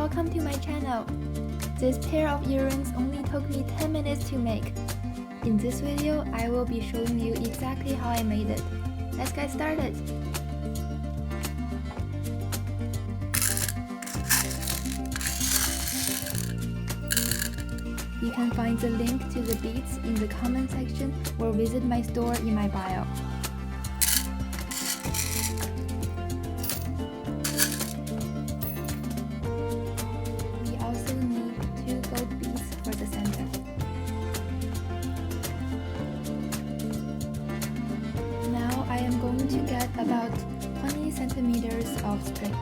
welcome to my channel. This pair of earrings only took me 10 minutes to make. In this video, I will be showing you exactly how I made it. Let's get started. You can find the link to the beads in the comment section or visit my store in my bio. We also need 2 gold beads for the center. Now I am going to get about 20 centimeters of string.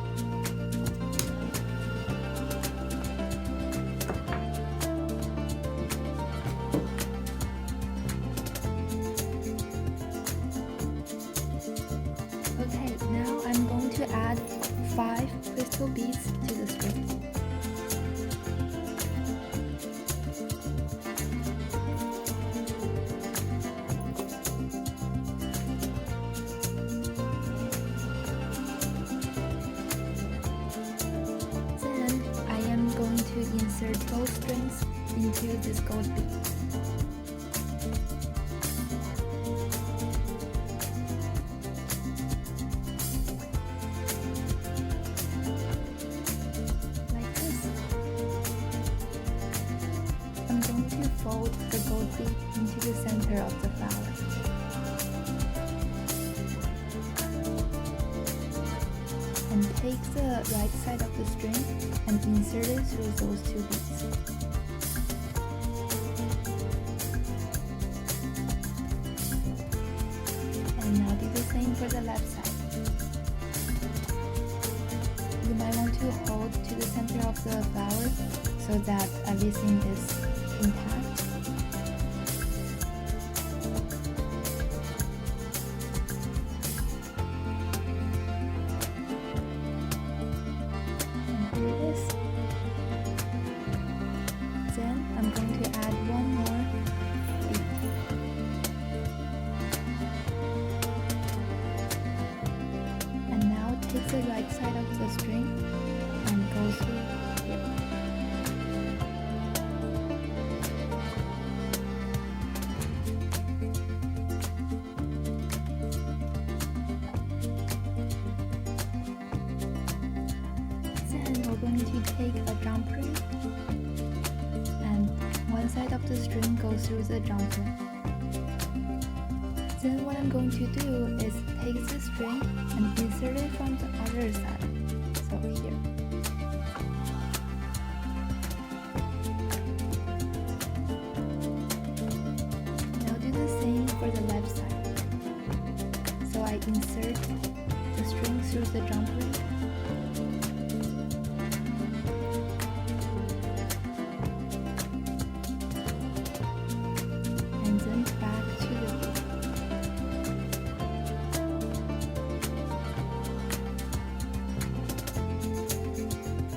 Okay, now I'm going to add 5 crystal beads to the string. Then I am going to insert both strings into this gold bead. I'm going to fold the gold bead into the center of the flower. And take the right side of the string and insert it through those 2 beads. And now do the same for the left side. You might want to hold to the center of the flower so that everything is intact. And here it is. Then I'm going to add 1 more bead. And now take the right side of the string and go through here. Then we're going to take a jump ring, and one side of the string goes through the jump ring. Then what I'm going to do is take the string and insert it from the other side, so here. Now do the same for the left side. So I insert the string through the jump ring. And then back to the bead.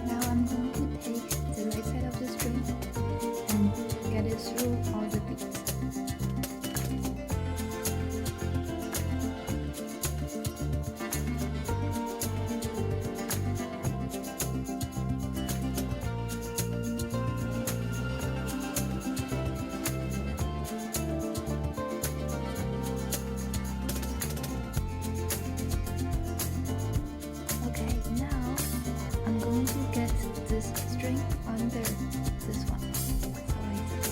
Now I'm going to take the right side of the string and get it through all the beads. Okay, now I'm going to get this string under this one, so like this.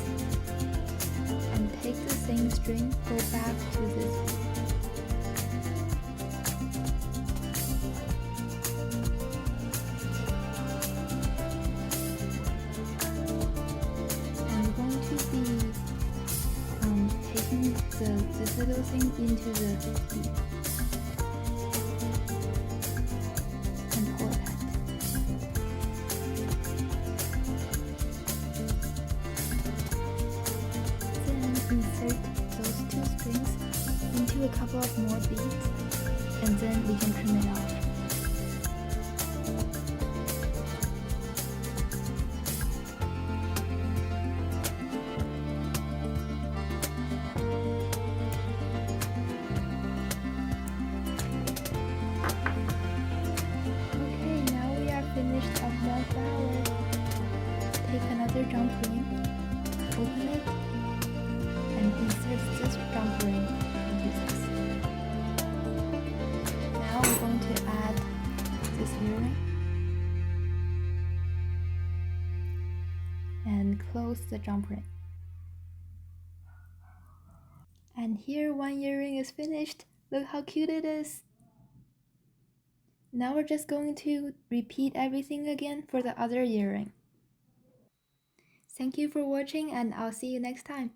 And take the same string, go back to this bead. And we're going to be taking this little thing into the bead. And pull it tight. Then insert those 2 strings into a couple of more beads, and then we can trim it off. Okay, now we are finished finished a small flower. Take another jump ring, open it, and insert this jump ring into this. Now we're going to add this earring and close the jump ring. And here one earring is finished. Look how cute it is. Now we're just going to repeat everything again for the other earring. Thank you for watching, and I'll see you next time.